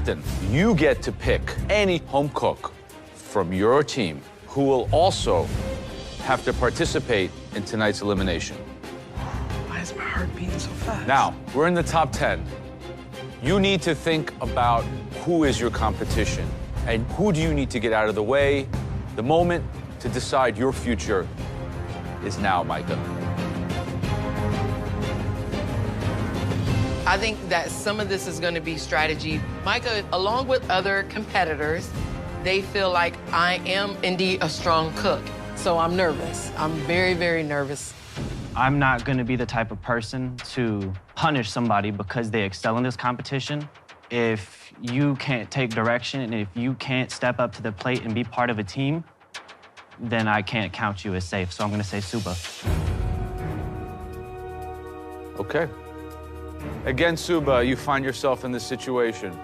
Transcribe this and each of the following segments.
captain, you get to pick any home cook from your team who will also have to participate in tonight's elimination. Why is my heart beating so fast? Now, we're in the top 10. You need to think about who is your competition and who do you need to get out of the way. The moment to decide your future is now, Micah. I think that some of this is going to be strategy. Micah, along with other competitors, they feel like I am indeed a strong cook. So I'm nervous. I'm very, very nervous. I'm not going to be the type of person to punish somebody because they excel in this competition. If you can't take direction and if you can't step up to the plate and be part of a team, then I can't count you as safe. So I'm going to say Suba. Okay. Again, Suba, you find yourself in this situation.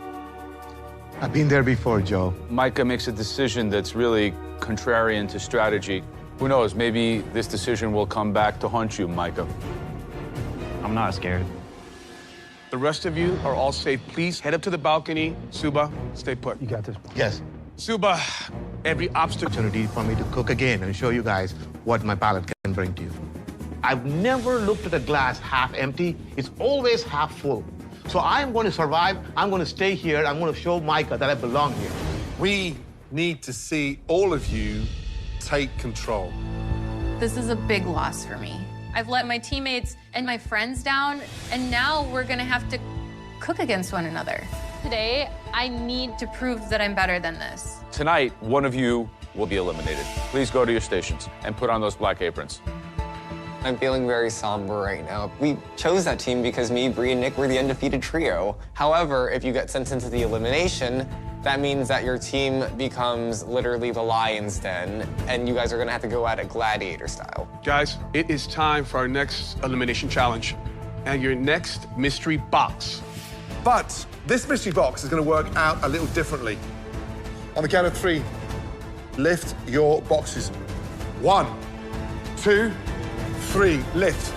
I've been there before, Joe. Micah makes a decision that's really contrarian to strategy. Who knows, maybe this decision will come back to haunt you, Micah. I'm not scared. The rest of you are all safe. Please head up to the balcony. Suba, stay put. You got this. Yes. Suba, every obstacle. Opportunity for me to cook again and show you guys what my palate can bring to you. I've never looked at a glass half empty. It's always half full. So I'm going to survive. I'm going to stay here. I'm going to show Micah that I belong here. We need to see all of you take control. This is a big loss for me. I've let my teammates and my friends down, and now we're gonna have to cook against one another. Today, I need to prove that I'm better than this. Tonight, one of you will be eliminated. Please go to your stations and put on those black aprons. I'm feeling very somber right now. We chose that team because me, Bree, and Nick were the undefeated trio. However, if you get sent into the elimination, that means that your team becomes literally the lion's den, and you guys are gonna have to go at it gladiator style. Guys, it is time for our next elimination challenge and your next mystery box. But this mystery box is going to work out a little differently. On the count of 3, lift your boxes. 1, 2, 3, lift.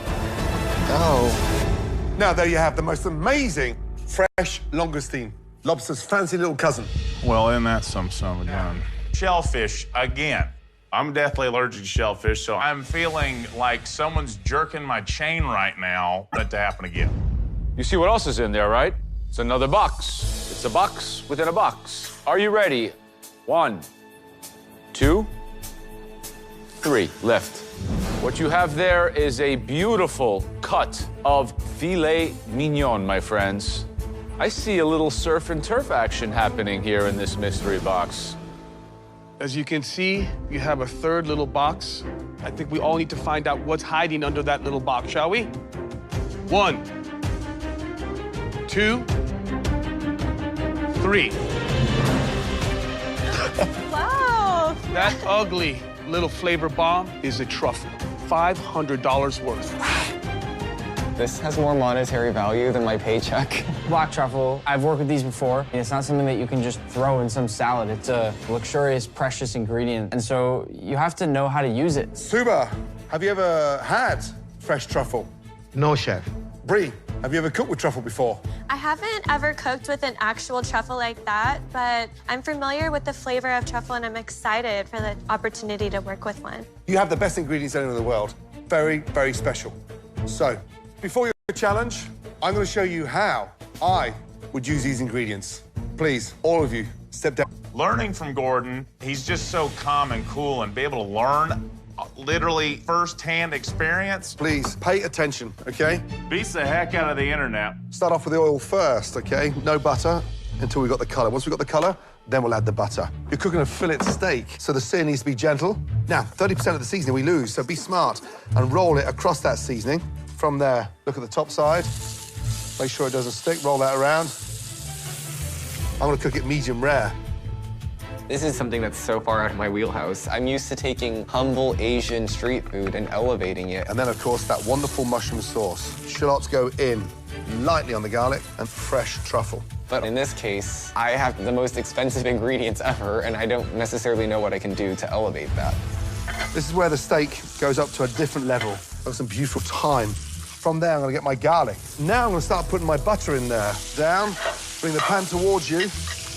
Oh. Now, there you have the most amazing fresh langoustine, lobster's fancy little cousin. Well, isn't that some son of a gun? Shellfish, again. I'm deathly allergic to shellfish, so I'm feeling like someone's jerking my chain right now. That to happen again. You see what else is in there, right? It's another box. It's a box within a box. Are you ready? 1, 2, 3, lift. What you have there is a beautiful cut of filet mignon, my friends. I see a little surf and turf action happening here in this mystery box. As you can see, you have a third little box. I think we all need to find out what's hiding under that little box, shall we? 1, 2, 3. Wow! That ugly little flavor bomb is a truffle. $500 worth. This has more monetary value than my paycheck. Black truffle, I've worked with these before. It's not something that you can just throw in some salad. It's a luxurious, precious ingredient. And so you have to know how to use it. Suba, have you ever had fresh truffle? No, chef. Bree, have you ever cooked with truffle before? I haven't ever cooked with an actual truffle like that, but I'm familiar with the flavor of truffle and I'm excited for the opportunity to work with one. You have the best ingredients in the world. Very, very special. So, before your challenge, I'm going to show you how I would use these ingredients. Please, all of you, step down. Learning from Gordon, he's just so calm and cool, and be able to learn literally first-hand experience. Please, pay attention, okay? Beats the heck out of the internet. Start off with the oil first, okay? No butter until we've got the colour. Once we've got the colour, then we'll add the butter. You're cooking a fillet steak, so the sear needs to be gentle. Now, 30% of the seasoning we lose, so be smart and roll it across that seasoning. From there, look at the top side. Make sure it doesn't stick, roll that around. I'm gonna cook it medium rare. This is something that's so far out of my wheelhouse. I'm used to taking humble Asian street food and elevating it. And then, of course, that wonderful mushroom sauce. Shallots go in lightly on the garlic and fresh truffle. But in this case, I have the most expensive ingredients ever, and I don't necessarily know what I can do to elevate that. This is where the steak goes up to a different level. Got some beautiful thyme. From there, I'm gonna get my garlic. Now I'm gonna start putting my butter in there. Down, Bring the pan towards you.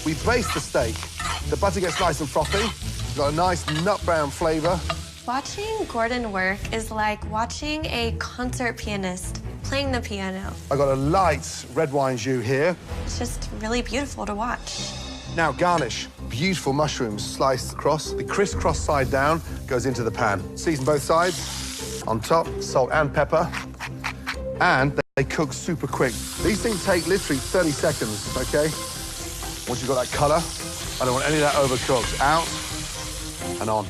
We baste the steak. The butter gets nice and frothy. It's got a nice nut brown flavor. Watching Gordon work is like watching a concert pianist playing the piano. I got a light red wine jus here. It's just really beautiful to watch. Now garnish. Beautiful mushrooms sliced across. The crisscross side down goes into the pan. Season both sides. On top, salt and pepper. And they cook super quick. These things take literally 30 seconds, okay? Once you've got that color, I don't want any of that overcooked. Out and on.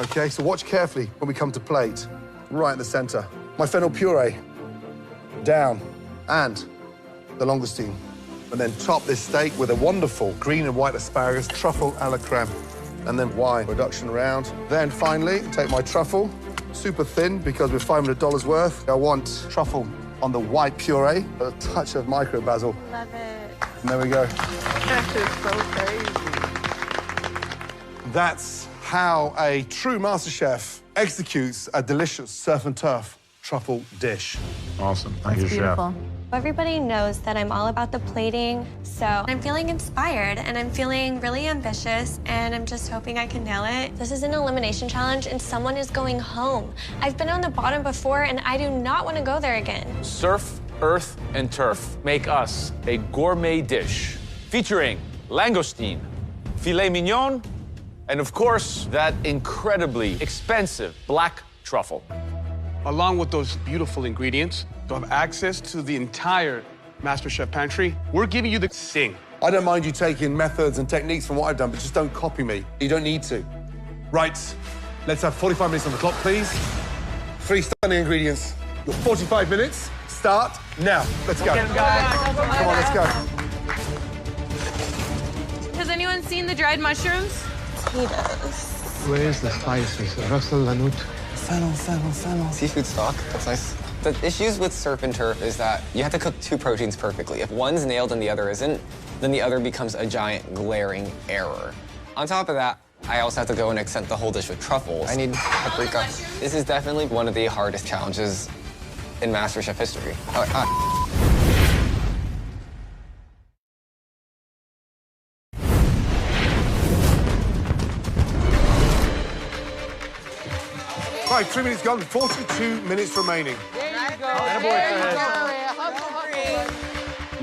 Okay, so watch carefully when we come to plate. Right in the center. My fennel puree. Down. And the langoustine. And then top this steak with a wonderful green and white asparagus, truffle a la creme. And then wine, reduction around. Then finally, take my truffle, super thin because we're $500 worth. I want truffle on the white puree, a touch of micro basil. Love it. And there we go. That is so crazy. That's how a true MasterChef executes a delicious surf and turf truffle dish. Awesome. Thank you, Beautiful. Everybody knows that I'm all about the plating, so I'm feeling inspired and I'm feeling really ambitious and I'm just hoping I can nail it. This is an elimination challenge and someone is going home. I've been on the bottom before and I do not want to go there again. Surf, earth, and turf make us a gourmet dish featuring langoustine, filet mignon, and of course, that incredibly expensive black truffle. Along with those beautiful ingredients, you'll have access to the entire MasterChef pantry. We're giving you the thing. I don't mind you taking methods and techniques from what I've done, but just don't copy me. You don't need to. Right, let's have 45 minutes on the clock, please. 3 stunning ingredients. Your 45 minutes start now. Let's go. Get 'em, guys. Come on, let's go. Has anyone seen the dried mushrooms? Potatoes. Where is the spices? Russell Lanut. Fennel. Seafood stock, that's nice. The issues with surf and turf is that you have to cook 2 proteins perfectly. If one's nailed and the other isn't, then the other becomes a giant glaring error. On top of that, I also have to go and accent the whole dish with truffles. I need paprika. This is definitely one of the hardest challenges in MasterChef history. Right, 3 minutes gone, 42 minutes remaining. There you go.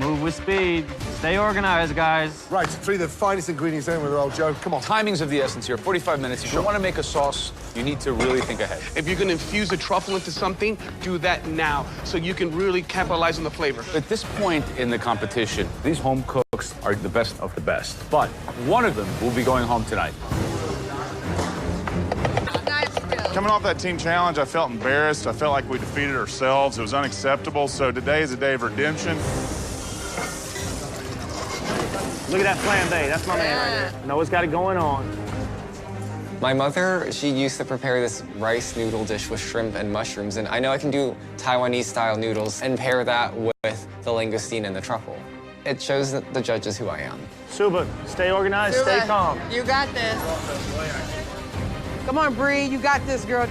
Move with speed. Stay organized, guys. Right, 3 of the finest ingredients in with the old Joe. Come on. Timing's of the essence here, 45 minutes. If you want to make a sauce, you need to really think ahead. If you're gonna infuse a truffle into something, do that now so you can really capitalize on the flavor. At this point in the competition, these home cooks are the best of the best. But one of them will be going home tonight. Coming off that team challenge, I felt embarrassed. I felt like we defeated ourselves. It was unacceptable. So today is a day of redemption. Look at that flambe. That's my man right there. Noah's got it going on. My mother, she used to prepare this rice noodle dish with shrimp and mushrooms, and I know I can do Taiwanese-style noodles and pair that with the langoustine and the truffle. It shows the judges who I am. Suba, stay organized, stay calm. You got this. Come on, Bree, you got this, girl.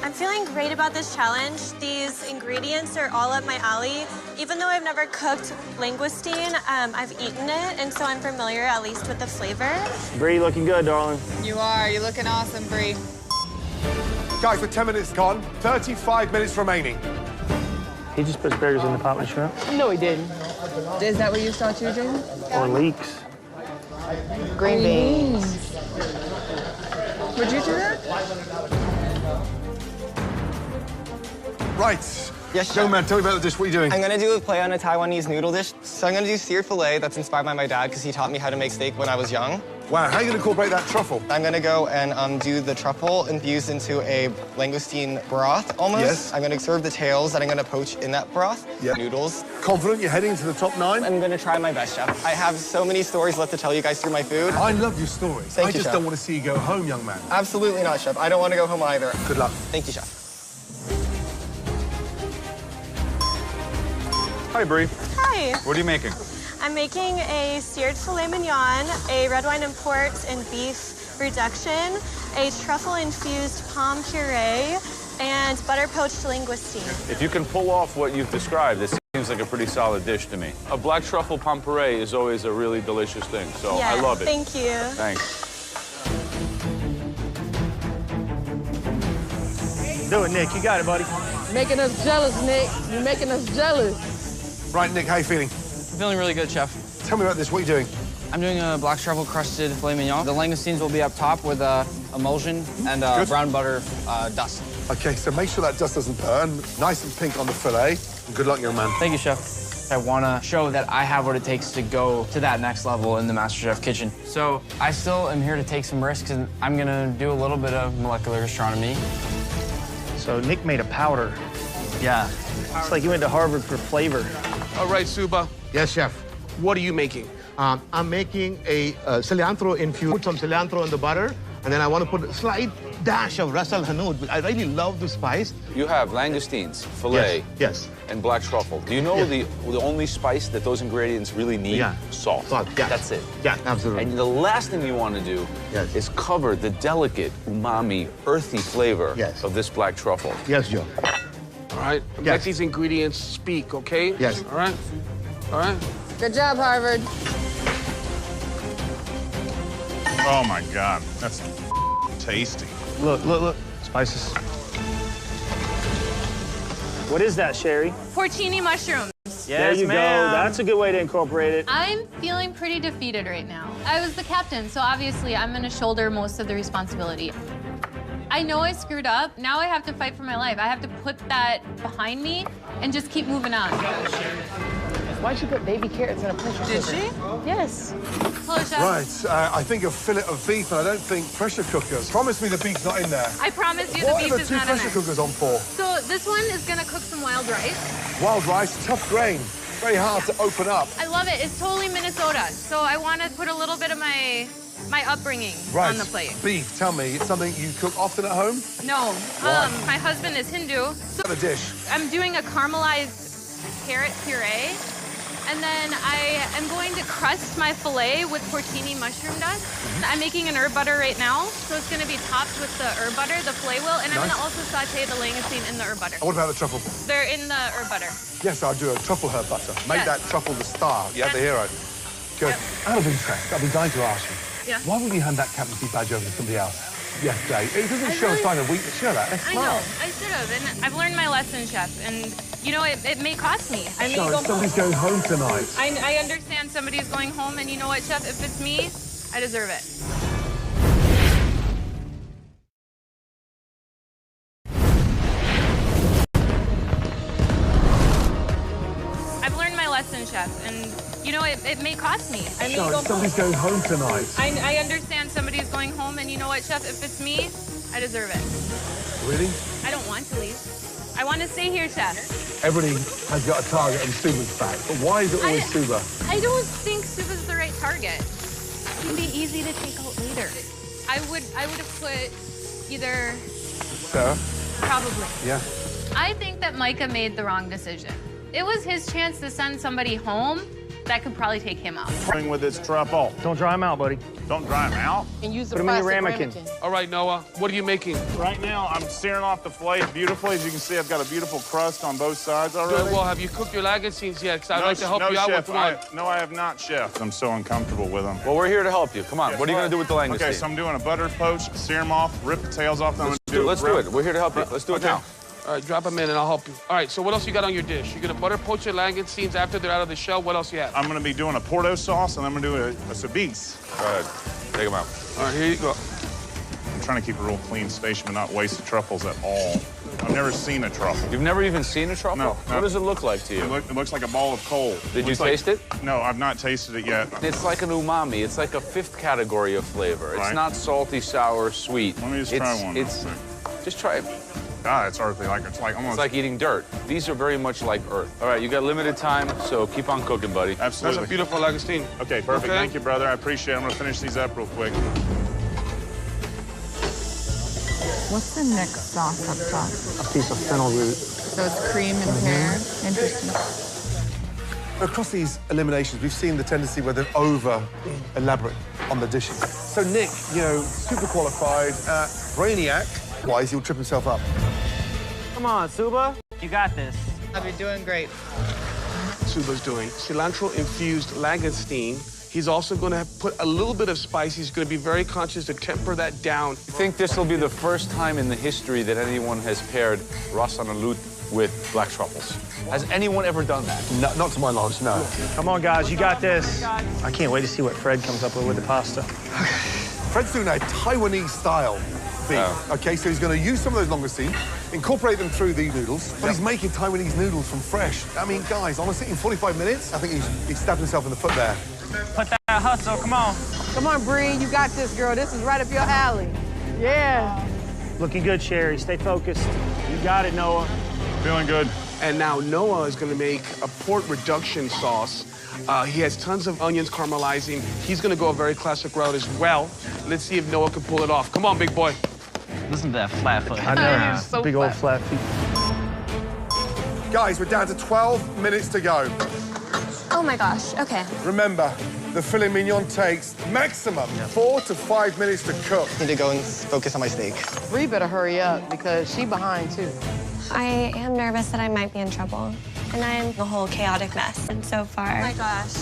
I'm feeling great about this challenge. These ingredients are all up my alley. Even though I've never cooked langoustine, I've eaten it, and so I'm familiar at least with the flavor. Bree, looking good, darling. You are. You're looking awesome, Bree. Guys, with 10 minutes gone, 35 minutes remaining. He just put asparagus in the pot with shrimp. No, he didn't. Is that what you thought you were doing? Or leeks. Green beans. Would you do that? Right. Yes, Young chef. man, tell me about the dish. What are you doing? I'm gonna do a play on a Taiwanese noodle dish. So I'm gonna do seared filet that's inspired by my dad because he taught me how to make steak when I was young. Wow, how are you going to incorporate that truffle? I'm gonna go and do the truffle infused into a langoustine broth almost. Yes. I'm gonna serve the tails that I'm gonna poach in that broth. Yep. Noodles. Confident you're heading to the top 9? I'm gonna try my best, chef. I have so many stories left to tell you guys through my food. I love your stories. Thank I you, just chef. don't want to see you go home, young man. Absolutely not, chef. I don't want to go home either. Good luck. Thank you, chef. Hi, Bree. Hi. What are you making? I'm making a seared filet mignon, a red wine and port and beef reduction, a truffle-infused palm puree, and butter-poached langoustine. If you can pull off what you've described, this Seems like a pretty solid dish to me. A black truffle pomme puree is always a really delicious thing, so Yeah, I love it. thank you. Thanks. Do it, Nick. You got it, buddy. Making us jealous, Nick. You're making us jealous. Right, Nick, how you feeling? I'm feeling really good, Chef. Tell me about this. What are you doing? I'm doing a black truffle crusted filet mignon. The langoustines will be up top with emulsion and brown butter dust. Okay, so make sure that dust doesn't burn. Nice and pink on the fillet. And good luck, young man. Thank you, Chef. I want to show that I have what it takes to go to that next level in the MasterChef kitchen. So I still am here to take some risks, and I'm going to do a little bit of molecular gastronomy. So Nick made a powder. Yeah. It's like you went to Harvard for flavor. All right, Suba, Yes, chef. what are you making? I'm making a cilantro infused. Put some cilantro in the butter, and then I want to put a slight dash of ras el hanout. I really love the spice. You have langoustines, filet, Yes. and black truffle. Do you know the only spice that those ingredients really need? Yeah. Salt. Salt, yeah. That's it. Yeah, absolutely. And the last thing you want to do Yes. is cover the delicate, umami, earthy flavor Yes. of this black truffle. Yes, Joe. All right, let Yes. these ingredients speak, okay? Yes. All right, all right. Good job, Harvard. Oh my God, that's tasty. Look, look, look. Spices. What is that, Sherry? Porcini mushrooms. There you go. That's a good way to incorporate it. I'm feeling pretty defeated right now. I was the captain, so obviously I'm gonna shoulder most of the responsibility. I know I screwed up. Now I have to fight for my life. I have to put that behind me and just keep moving on. Why'd you put baby carrots in a pressure cooker? Did she? Yes. Hello, Chef. Right, I think a fillet of beef, and I don't think pressure cookers. Promise me the beef's not in there. I promise you the What beef are the is two not in pressure there. cookers on for? So this one is gonna cook some wild rice. Wild rice, tough grain, very hard to open up. I love it. It's totally Minnesota. So I want to put a little bit of my upbringing Right, on the plate. beef, tell me, it's something you cook often at home? No, Why? my husband is Hindu. So What a dish. I'm doing a caramelized carrot puree. And then I am going to crust my filet with porcini mushroom dust. I'm making an herb butter right now, so it's going to be topped with the herb butter, the filet will, and I'm going to also saute the langoustine in the herb butter. And what about the truffle? They're in the herb butter. Yes, I'll do a truffle herb butter. Make Yes. that truffle the star. Yeah, the Yes. hero. Good. Out of interest, I've been dying to ask you. Yeah. Why wouldn't you hand that captaincy badge over to somebody else yesterday? It doesn't I show really- a sign of weakness. Show that. That's I smart. know, I should have, and I've learned my lesson, Chef, and you know, it may cost me. I may Sharon, go somebody's home. going home tonight. I understand somebody's going home, and you know what, Chef, if it's me, I deserve it. I've learned my lesson, Chef, and you know, it may cost me. I may go Sharon, home. somebody's going home tonight. I understand somebody's going home, and you know what, Chef, if it's me, I deserve it. Really? I don't want to leave. I want to stay here, Chef. Everybody has got a target and Suba's back. But why is it always Suba? I don't think Suba's the right target. It can be easy to take out later. I would have put either, Sarah? probably. Yeah. I think that Micah made the wrong decision. It was his chance to send somebody home that could probably take him out. Thing with this truffle. Don't dry them out, buddy. Don't dry them out. And use the Put 'em in your plastic ramekin. All right, Noah, what are you making? Right now, I'm searing off the filet beautifully. As you can see, I've got a beautiful crust on both sides already. Good. Well, have you cooked your langoustines yet? Because I'd No, like to help no, you out chef, with one. No, I have not, chef. I'm so uncomfortable with them. Well, we're here to help you. Come on. What are you going to do with the langoustine? Okay, so I'm doing a butter poach, sear them off, rip the tails off. Then Let's do it. We're here to help you. Let's do it now. All right, drop them in and I'll help you. All right, so what else you got on your dish? You're gonna butter poach your langoustines after they're out of the shell. What else you have? I'm gonna be doing a Porto sauce, and I'm gonna do a ceviche. Go ahead. Take them out. All right, here you go. I'm trying to keep a real clean station and not waste the truffles at all. I've never seen a truffle. You've never even seen a truffle? No. What does it look like to you? It looks like a ball of coal. Did you Looks like- taste it? No, I've not tasted it yet. It's like an umami. It's like a fifth category of flavor. It's Right. not salty, sour, sweet. Let me just try one. Just try it. God, it's earthy. It's like almost. It's like eating dirt. These are very much like earth. All right, you got limited time, so keep on cooking, buddy. Absolutely. That's a beautiful langoustine. Okay, perfect. Okay. Thank you, brother. I appreciate it. I'm gonna finish these up real quick. What's the next sauce up top? A piece of fennel root. So it's cream and pear. Interesting. Across these eliminations, we've seen the tendency where they're over-elaborate on the dishes. So Nick, you know, super qualified, brainiac. Wise, he'll trip himself up. Come on, Suba. You got this. You're doing great. Suba's doing. Cilantro-infused langoustine. He's also going to put a little bit of spice. He's going to be very conscious to temper that down. I think this will be the first time in the history that anyone has paired ras an hanout with black truffles. Has anyone ever done that? No, not to my knowledge, no. Come on, guys, you got this. I can't wait to see what Fred comes up with the pasta. Fred's doing a Taiwanese style beef. Oh. Okay, so he's going to use some of those langoustine, incorporate them through the noodles, but he's making Taiwanese noodles from fresh. I mean, guys, honestly, in 45 minutes, I think he's stabbed himself in the foot there. Put that hustle, come on. Come on, Bree, you got this, girl. This is right up your alley. Yeah. Looking good, Sherry. Stay focused. You got it, Noah. Feeling good. And now Noah is going to make a port reduction sauce. He has tons of onions caramelizing. He's going to go a very classic route as well. Let's see if Noah can pull it off. Come on, big boy. Listen to that flat foot. I know. So Big old flat feet. Guys, we're down to 12 minutes to go. Oh my gosh, okay. Remember, the filet mignon takes maximum 4 to 5 minutes to cook. Need to go and focus on my steak. Bree better hurry up because she behind, too. I am nervous that I might be in trouble. And I'm a whole chaotic mess. And so far. Oh my gosh.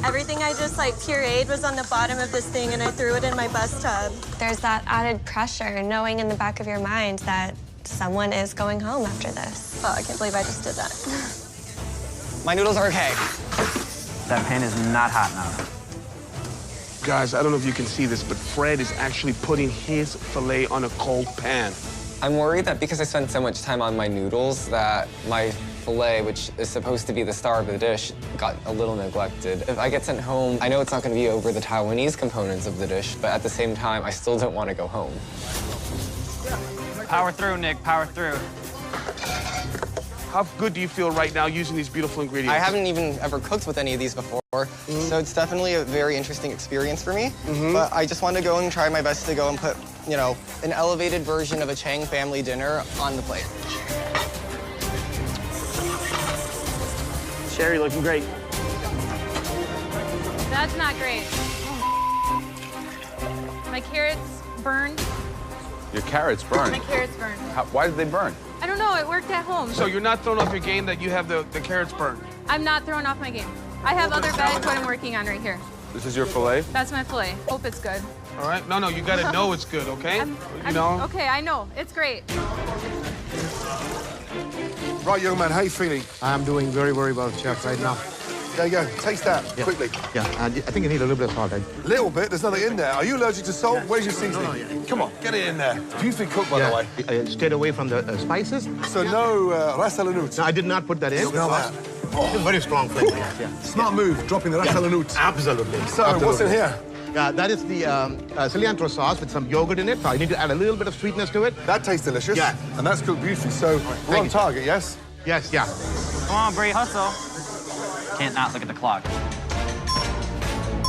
Everything I just pureed was on the bottom of this thing and I threw it in my bus tub. There's that added pressure, knowing in the back of your mind that someone is going home after this. Oh, I can't believe I just did that. My noodles are okay. That pan is not hot now. Guys, I don't know if you can see this, but Fred is actually putting his filet on a cold pan. I'm worried that because I spent so much time on my noodles that my filet, which is supposed to be the star of the dish, got a little neglected. If I get sent home, I know it's not going to be over the Taiwanese components of the dish, but at the same time, I still don't want to go home. Power through, Nick, power through. How good do you feel right now using these beautiful ingredients? I haven't even ever cooked with any of these before, so it's definitely a very interesting experience for me. But I just want to go and try my best to go and put, you know, an elevated version of a Chang family dinner on the plate. Sherry, looking great. That's not great. My carrots burned. Your carrots burned. My carrots burned. Why did they burn? I don't know, it worked at home. So you're not throwing off your game that you have the carrots burned? I'm not throwing off my game. I have other bags what I'm working on right here. This is your filet? That's my filet. Hope it's good. All right? No, you got to know it's good, okay? You know? Okay, I know. It's great. Right, young man, how you feeling? I'm doing very, very well, Chef, right now. There you go. Taste that quickly. Yeah, I think you need a little bit of salt. Little bit. There's nothing in there. Are you allergic to salt? Where's your seasoning? Come on, get it in there. Beautifully cooked, by the way. I stayed away from the spices. So no ras an hanout. No, I did not put that in. Smell that. It's very strong flavor. Yeah. Smart move, dropping the ras an hanout. Absolutely. So what's in here? That is the cilantro sauce with some yogurt in it. So I need to add a little bit of sweetness to it. That tastes delicious. Yeah. And that's cooked beautifully. So we're on target, yes? Yes, yeah. Come on, Bree, hustle. Can't not look at the clock.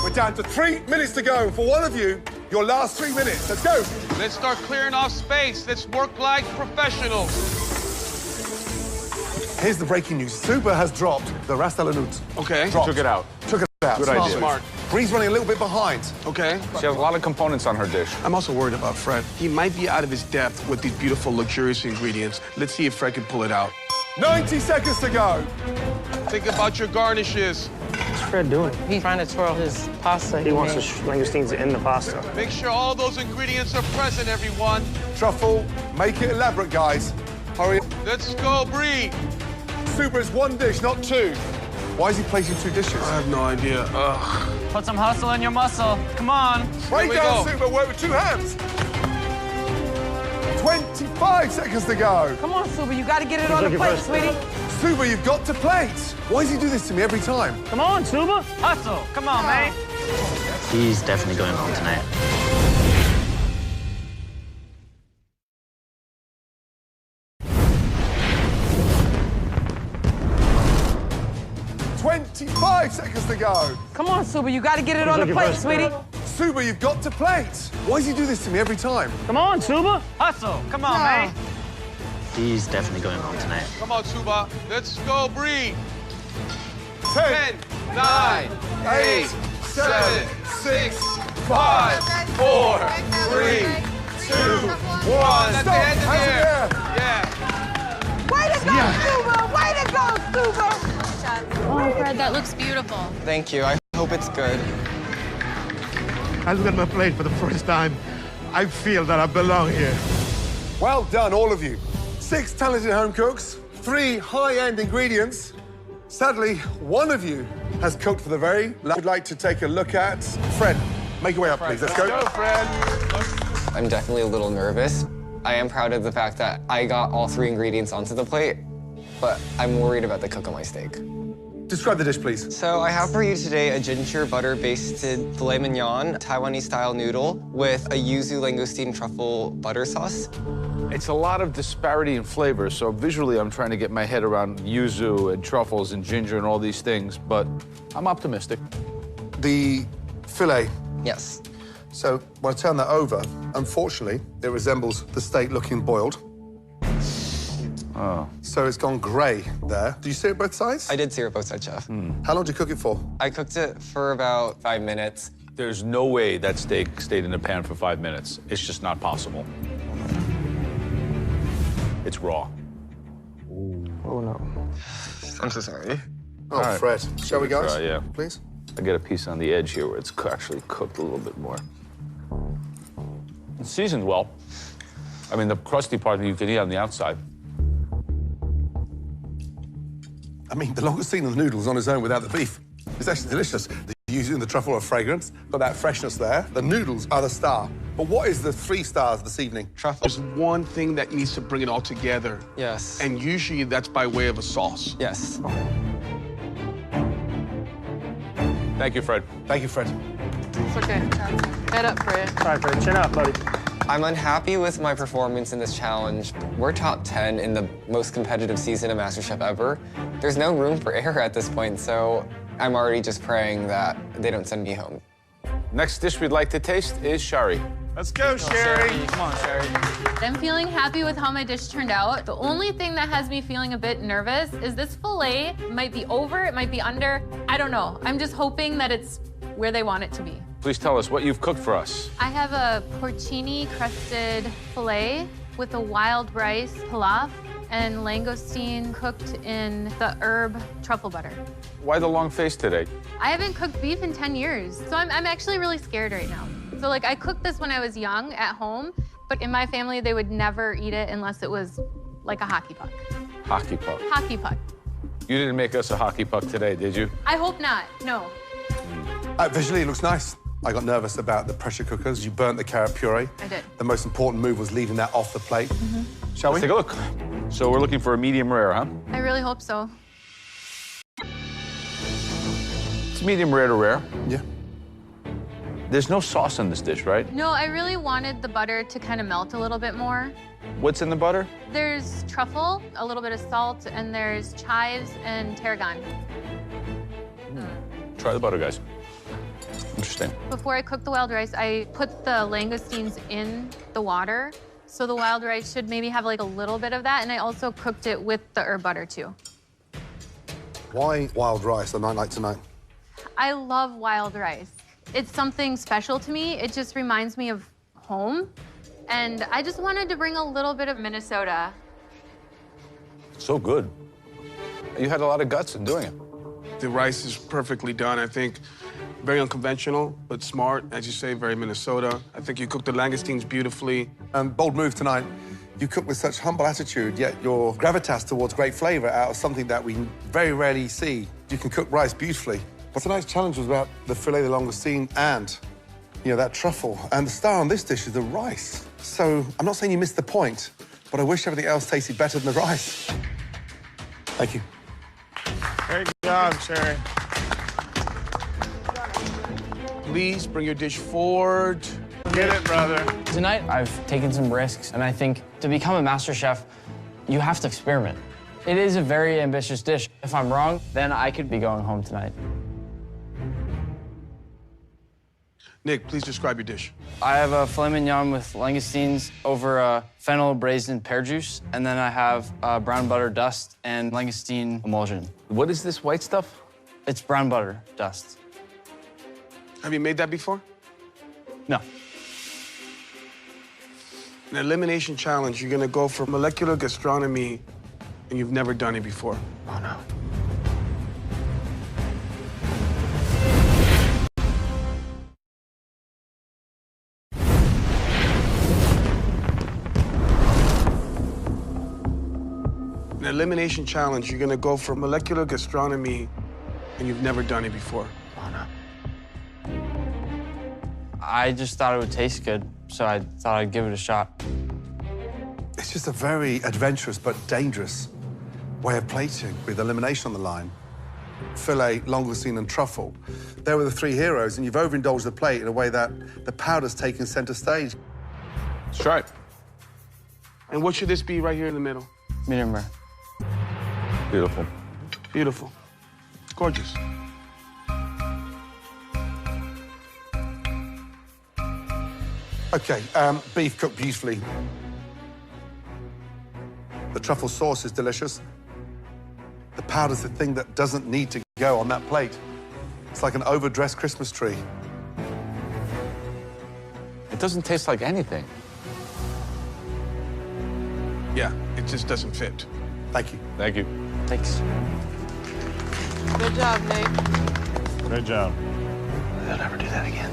We're down to 3 minutes to go. For one of you, your last 3 minutes. Let's go. Let's start clearing off space. Let's work like professionals. Here's the breaking news. Suba has dropped the ras an hanout. Okay. Took it out. Took it out. Good idea. Smart. Bree's running a little bit behind. Okay. She has a lot of components on her dish. I'm also worried about Fred. He might be out of his depth with these beautiful, luxurious ingredients. Let's see if Fred can pull it out. 90 seconds to go. Think about your garnishes. What's Fred doing? He's trying to twirl his pasta. He wants the langoustines in the pasta. Make sure all those ingredients are present, everyone. Truffle, make it elaborate, guys. Hurry up. Let's go, Bree. Suba is one dish, not two. Why is he placing 2 dishes? I have no idea. Ugh. Put some hustle in your muscle. Come on. Break down, Suba, work with 2 hands. 25 seconds to go. Come on, Suba, you got to get it on the plate, sweetie. Suba, you've got to plate. Why does he do this to me every time? Come on, Suba. Hustle. Come on, man. He's definitely going home tonight. Five seconds to go. Come on, Suba, you got to get it on the plate, sweetie. Suba, you've got to plate. Why does he do this to me every time? Come on, Suba. Hustle. Come on, man. He's definitely going home tonight. Come on, Suba. Let's go, Bree. 10, 9, 8, 7, 6, 5, 4, 3, 2, 1. Stop. At the end of Hands in here. the air. Yeah. Way to Way to go, Stuber! Oh, Fred, that looks beautiful. Thank you. I hope it's good. I look at my plate for the first time. I feel that I belong here. Well done, all of you. 6 talented home cooks, 3 high-end ingredients. Sadly, one of you has cooked for the very last. I'd like to take a look at Fred. Make your way up, please. Let's go. Go, Fred. I'm definitely a little nervous. I am proud of the fact that I got all 3 ingredients onto the plate, but I'm worried about the cook on my steak. Describe the dish, please. So I have for you today a ginger butter-basted filet mignon, Taiwanese-style noodle with a yuzu langoustine truffle butter sauce. It's a lot of disparity in flavor, so visually I'm trying to get my head around yuzu and truffles and ginger and all these things, but I'm optimistic. The filet. Yes. So when I turn that over, unfortunately, it resembles the steak looking boiled. Oh. So it's gone grey there. Did you sear it both sides? I did sear it both sides, Chef. How long did you cook it for? I cooked it for about 5 minutes. There's no way that steak stayed in the pan for 5 minutes. It's just not possible. It's raw. Oh, no. I'm so sorry. Oh, All right. Fred. Shall we, guys? Yeah. Please? I get a piece on the edge here where it's actually cooked a little bit more. It's seasoned well. I mean, the crusty part you can eat on the outside. I mean, the langoustine of the noodles on its own without the beef. It's actually delicious. The yuzu and the truffle are fragrance, got that freshness there. The noodles are the star. But what is the 3 stars this evening? Truffle. There's one thing that needs to bring it all together. Yes. And usually that's by way of a sauce. Yes. Thank you, Fred. Thank you, Fred. It's okay. Head up, Fred. All right, Fred, chin up, buddy. I'm unhappy with my performance in this challenge. We're top 10 in the most competitive season of MasterChef ever. There's no room for error at this point, so I'm already just praying that they don't send me home. Next dish we'd like to taste is Shari. Let's go, Sherry. Come on, Sherry. I'm feeling happy with how my dish turned out. The only thing that has me feeling a bit nervous is this filet might be over, it might be under. I don't know. I'm just hoping that it's where they want it to be. Please tell us what you've cooked for us. I have a porcini crusted filet with a wild rice pilaf and langoustine cooked in the herb truffle butter. Why the long face today? I haven't cooked beef in 10 years, so I'm actually really scared right now. So like I cooked this when I was young at home, but in my family they would never eat it unless it was like a hockey puck. Hockey puck. Hockey puck. You didn't make us a hockey puck today, did you? I hope not, no. Visually, it looks nice. I got nervous about the pressure cookers. You burnt the carrot puree. I did. The most important move was leaving that off the plate. Shall we? Let's take a look. So we're looking for a medium rare, huh? I really hope so. It's medium rare to rare. Yeah. There's no sauce in this dish, right? No, I really wanted the butter to kind of melt a little bit more. What's in the butter? There's truffle, a little bit of salt, and there's chives and tarragon. Try the butter, guys. Interesting. Before I cooked the wild rice, I put the langoustines in the water. So the wild rice should maybe have like a little bit of that. And I also cooked it with the herb butter too. Why wild rice a night like tonight? I love wild rice. It's something special to me. It just reminds me of home. And I just wanted to bring a little bit of Minnesota. So good. You had a lot of guts in doing it. The rice is perfectly done, I think. Very unconventional, but smart, as you say, very Minnesota. I think you cooked the langoustines beautifully. Bold move tonight. You cook with such humble attitude, yet your gravitas towards great flavor out of something that we very rarely see. You can cook rice beautifully. But tonight's challenge was about the filet de langoustine and, that truffle. And the star on this dish is the rice. So I'm not saying you missed the point, but I wish everything else tasted better than the rice. Thank you. Great job, Sherry. Please bring your dish forward. Get it, brother. Tonight, I've taken some risks, and I think to become a master chef, you have to experiment. It is a very ambitious dish. If I'm wrong, then I could be going home tonight. Nick, please describe your dish. I have a filet mignon with langoustines over a fennel braised in pear juice, and then I have brown butter dust and langoustine emulsion. What is this white stuff? It's brown butter dust. Have you made that before? No. An elimination challenge, you're gonna go for molecular gastronomy and you've never done it before. Oh, no. An elimination challenge, you're gonna go for molecular gastronomy, and you've never done it before. Oh, no. I just thought it would taste good, so I thought I'd give it a shot. It's just a very adventurous but dangerous way of plating with elimination on the line. Filet, langoustine, and truffle. There were the three heroes, and you've overindulged the plate in a way that the powder's taken center stage. Let's try it. And what should this be right here in the middle? Medium rare. Beautiful. Beautiful. Gorgeous. Okay, beef cooked beautifully. The truffle sauce is delicious. The powder's the thing that doesn't need to go on that plate. It's like an overdressed Christmas tree. It doesn't taste like anything. Yeah, it just doesn't fit. Thank you. Thank you. Thanks. Good job, Nick. Great job. They'll never do that again.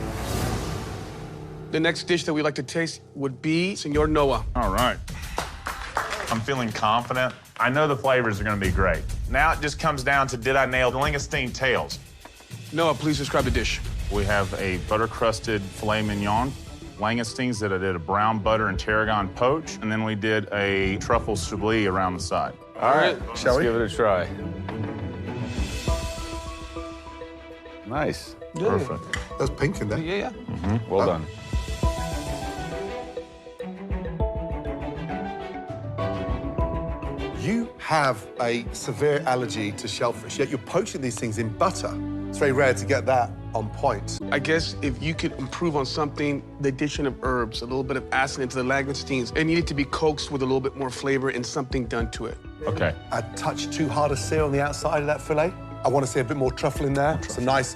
The next dish that we'd like to taste would be Senor Noah. All right. I'm feeling confident. I know the flavors are going to be great. Now it just comes down to, did I nail the langoustine tails? Noah, please describe the dish. We have a butter-crusted filet mignon, langoustines that I did a brown butter and tarragon poach, and then we did a truffle chablis around the side. All right, Shall we? give it a try. Nice. Yeah. Perfect. There's pink in there. Yeah. Well done. You have a severe allergy to shellfish, yet you're poaching these things in butter. It's very rare to get that on point. I guess if you could improve on something, the addition of herbs, a little bit of acid into the langoustines, it needed to be coaxed with a little bit more flavor and something done to it. Okay. A touch too hard a sear on the outside of that fillet. I want to see a bit more truffle in there. Some nice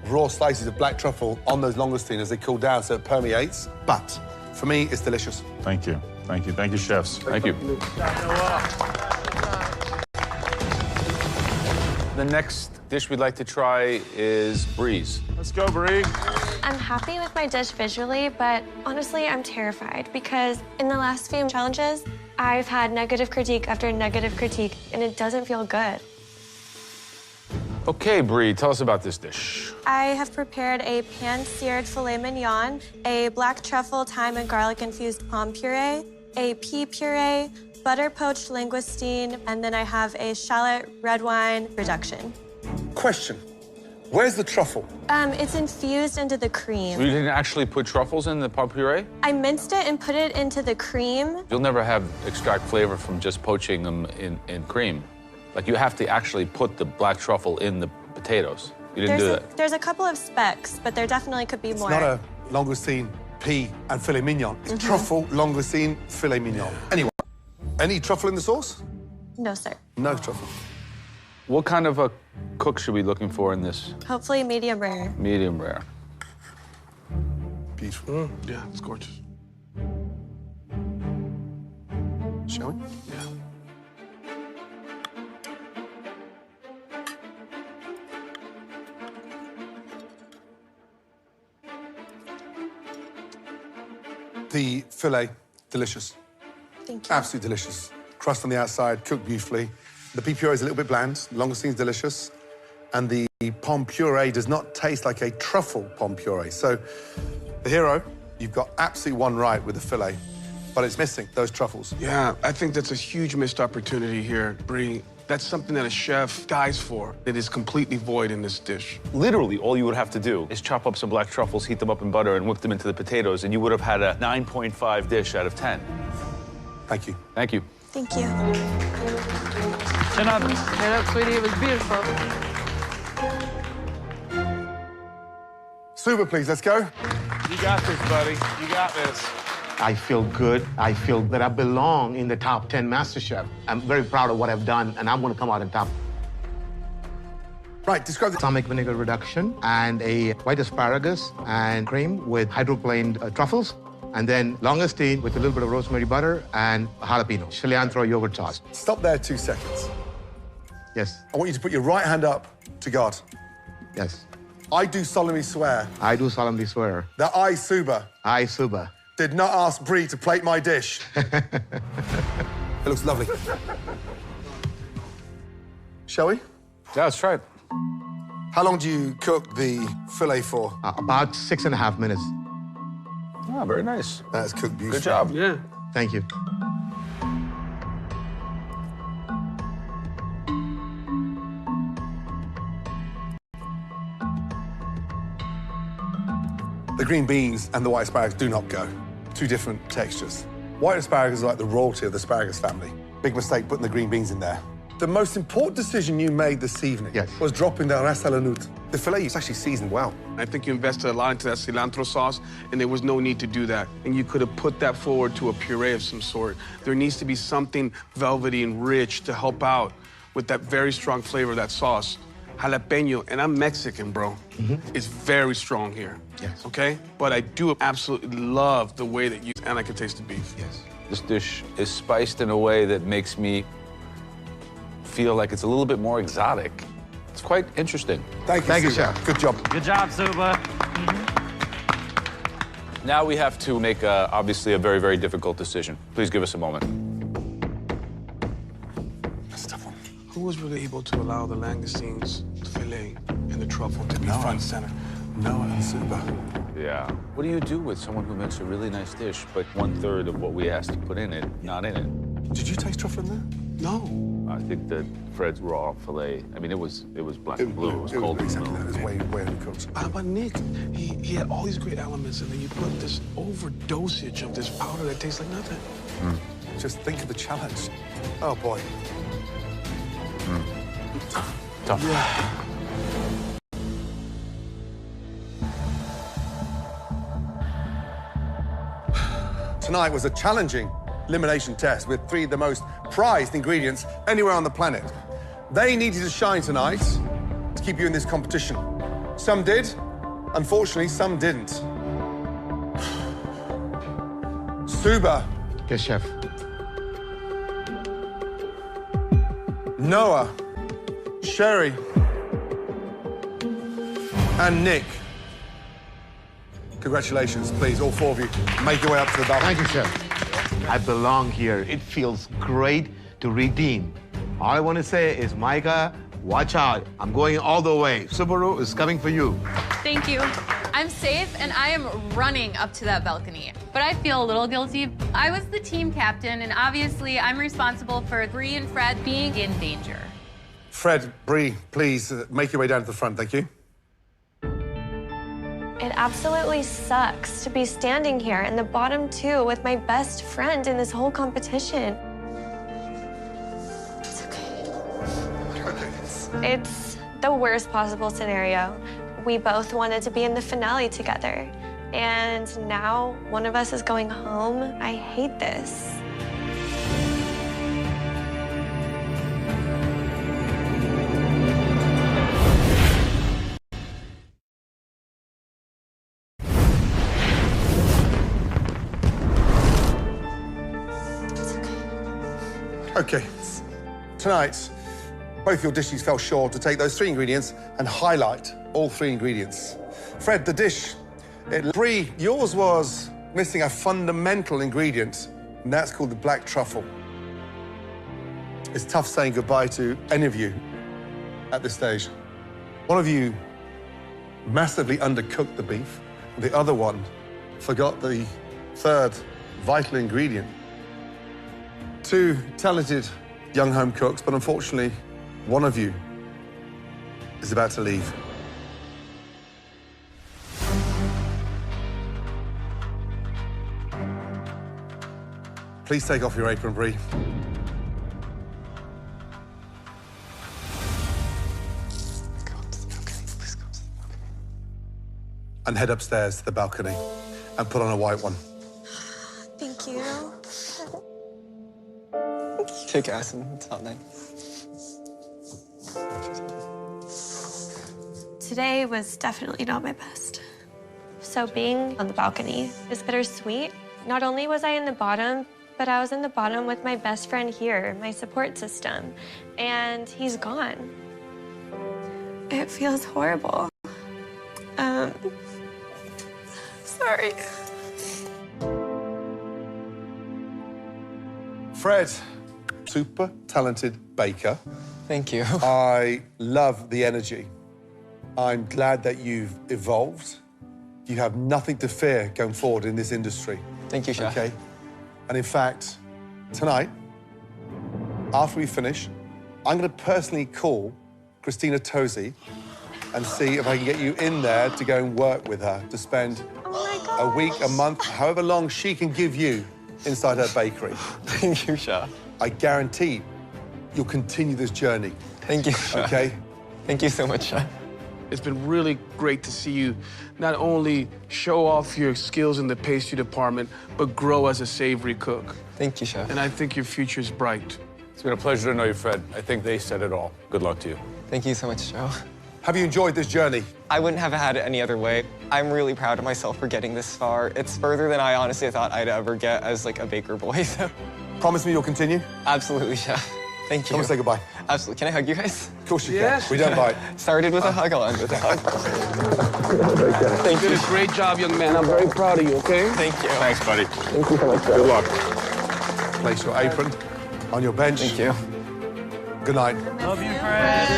raw slices of black truffle on those langoustines as they cool down so it permeates. But for me, it's delicious. Thank you. Thank you. Thank you, chefs. Thank you. The next dish we'd like to try is Breeze. Let's go, Bree. I'm happy with my dish visually, but honestly, I'm terrified because in the last few challenges, I've had negative critique after negative critique, and it doesn't feel good. Okay, Bree, tell us about this dish. I have prepared a pan-seared filet mignon, a black truffle, thyme, and garlic-infused palm puree, a pea puree, butter-poached langoustine, and then I have a shallot red wine reduction. Question, where's the truffle? It's infused into the You cream. didn't actually put truffles in the palm puree? I minced it and put it into the cream. You'll never have extract flavor from just poaching them in cream. Like, you have to actually put the black truffle in the potatoes. You didn't do that. There's a couple of specs, but there definitely could be more. It's not a langoustine, pea, and filet mignon. It's truffle, langoustine, filet mignon. Anyway, any truffle in the sauce? No, sir. No truffle. What kind of a cook should we be looking for in this? Hopefully medium rare. Medium rare. Beautiful. Yeah, it's gorgeous. Shall we? Yeah. The filet, delicious. Thank you. Absolutely delicious. Crust on the outside, cooked beautifully. The pea puree is a little bit bland. Langoustine's delicious. And the pomme puree does not taste like a truffle pomme puree. So, the hero, you've got absolutely one right with the filet, but it's missing those truffles. Yeah, I think that's a huge missed opportunity here, Bree. That's something that a chef dies for. It is completely void in this dish. Literally, all you would have to do is chop up some black truffles, heat them up in butter, and whip them into the potatoes, and you would have had a 9.5 dish out of 10. Thank you. Thank you. Thank you. Stand up, sweetie. It was beautiful. Super, please, let's go. You got this, buddy. You got this. I feel good. I feel that I belong in the top 10 MasterChef. I'm very proud of what I've done, and I'm going to come out on top. Right, describe the... Balsamic vinegar reduction and a white asparagus and cream with hydroplaned truffles. and then langoustine with a little bit of rosemary butter and jalapeno, cilantro yogurt sauce. Stop there 2 seconds. Yes. I want you to put your right hand up to God. Yes. I do solemnly swear I do solemnly swear that I, Suba, did not ask Brie to plate my dish. It looks lovely. Shall we? Yeah, let's try it. How long do you cook the filet for? About 6.5 minutes. Ah, very nice. That's cooked beautifully. Good job. Yeah. Thank you. The green beans and the white asparagus do not go. 2 different textures. White asparagus is like the royalty of the asparagus family. Big mistake putting the green beans in there. The most important decision you made this evening was dropping the ras à la noute. The filet is actually seasoned well. I think you invested a lot into that cilantro sauce, and there was no need to do that. And you could have put that forward to a puree of some sort. There needs to be something velvety and rich to help out with that very strong flavor of that sauce. Jalapeno, and I'm Mexican, bro. It's very strong here. Yes. Okay? But I do absolutely love the way that you, and I can taste the beef. Yes. This dish is spiced in a way that makes me feel like it's a little bit more exotic. It's quite interesting. Thank you, Chef. Good job. Good job, Suba. Now we have to make, obviously, a very, very difficult decision. Please give us a moment. That's a tough one. Who was really able to allow the langoustines, the filet, and the truffle to be front and center? Noah and Suba. Yeah. What do you do with someone who makes a really nice dish, but 1/3 of what we asked to put in it, not in it? Did you taste truffle in there? No. I think that Fred's raw filet, I mean, it was black and blue. It was cold and exactly blue. that. It was way undercooked. But Nick, he had all these great elements, and then you put this overdosage of this powder that tastes like nothing. Just think of the challenge. Oh, boy. Tough. Yeah. Tonight was a challenging elimination test with 3 of the most prized ingredients anywhere on the planet. They needed to shine tonight to keep you in this competition. Some did, unfortunately, some didn't. Suba. Yes, Chef. Noah. Sherry. And Nick. Congratulations, please, all 4 of you. Make your way up to the balcony. Thank you, Chef. I belong here. It feels great to redeem. All I want to say is, Micah, watch out. I'm going all the way. Subaru is coming for you. Thank you. I'm safe, and I am running up to that balcony. But I feel a little guilty. I was the team captain, and obviously I'm responsible for Bree and Fred being in danger. Fred, Bree, please make your way down to the front, thank you. It absolutely sucks to be standing here in the bottom 2 with my best friend in this whole competition. It's okay. It's the worst possible scenario. We both wanted to be in the finale together. And now one of us is going home. I hate this. Okay. Tonight, both your dishes fell short to take those 3 ingredients and highlight all 3 ingredients. Fred, the dish. Bree, yours was missing a fundamental ingredient, and that's called the black truffle. It's tough saying goodbye to any of you at this stage. One of you massively undercooked the beef. The other one forgot the 3rd vital ingredient. 2 talented young home cooks, but unfortunately, one of you is about to leave. Please take off your apron, Bree. And head upstairs to the balcony and put on a white one. Thank you. Kick ass and it's hot night. Today was definitely not my best. So being on the balcony is bittersweet, Not only was I in the bottom, but I was in the bottom with my best friend here, my support system, and he's gone. It feels horrible. Sorry. Fred, super talented baker. Thank you. I love the energy. I'm glad that you've evolved. You have nothing to fear going forward in this industry. Thank you, Chef. Okay? And in fact, tonight, after we finish, I'm going to personally call Christina Tosi and see if I can get you in there to go and work with her, to spend a week, a month, however long she can give you inside her bakery. Thank you, Chef. I guarantee you'll continue this journey. Thank you, Chef. Okay? Thank you so much, Chef. It's been really great to see you not only show off your skills in the pastry department, but grow as a savory cook. Thank you, Chef. And I think your future's bright. It's been a pleasure to know you, Fred. I think they said it all. Good luck to you. Thank you so much, Joe. Have you enjoyed this journey? I wouldn't have had it any other way. I'm really proud of myself for getting this far. It's further than I honestly thought I'd ever get as like a baker boy. So. Promise me you'll continue? Absolutely, Chef. Thank you. Come and say goodbye. Absolutely. Can I hug you guys? Of course you can. We don't bite. Started with a hug, I'll end with a hug. Thank you. You did a great job, young man. I'm very proud of you, okay? Thank you. Thanks, buddy. Thank you so much. Good luck. Place your apron on your bench. Thank you. Good night. Love you, Fred.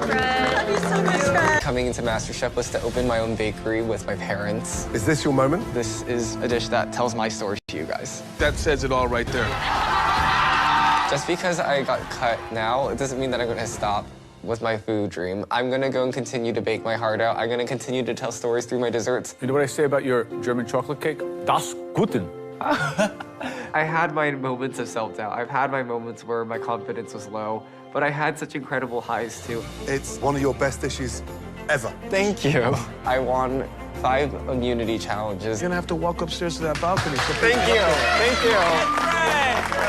Love you, so much, Fred. Coming into MasterChef was to open my own bakery with my parents. Is this your moment? This is a dish that tells my story to you guys. That says it all right there. Just because I got cut now, it doesn't mean that I'm going to stop with my food dream. I'm going to go and continue to bake my heart out. I'm going to continue to tell stories through my desserts. You know what I say about your German chocolate cake? Das Guten. I had my moments of self-doubt. I've had my moments where my confidence was low, but I had such incredible highs, too. It's one of your best dishes ever. Thank you. I won 5 immunity challenges. You're gonna have to walk upstairs to that balcony. So Thank you. Thank you.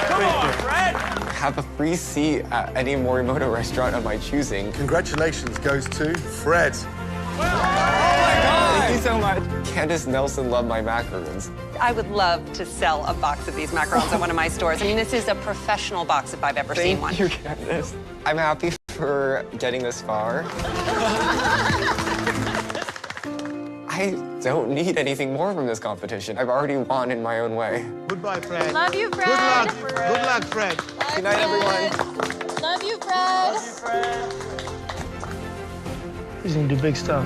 Come on, Fred. Have a free seat at any Morimoto restaurant of my choosing. Congratulations goes to Fred. Thank you so much. Candace Nelson loved my macaroons. I would love to sell a box of these macarons at one of my stores. I mean, this is a professional box if I've ever seen one. Thank you, Candace. I'm happy for getting this far. I don't need anything more from this competition. I've already won in my own way. Goodbye, Fred. Love you, Fred. Good luck. Good luck, Fred. Good night, everyone. Love you, Fred. He's gonna do big stuff.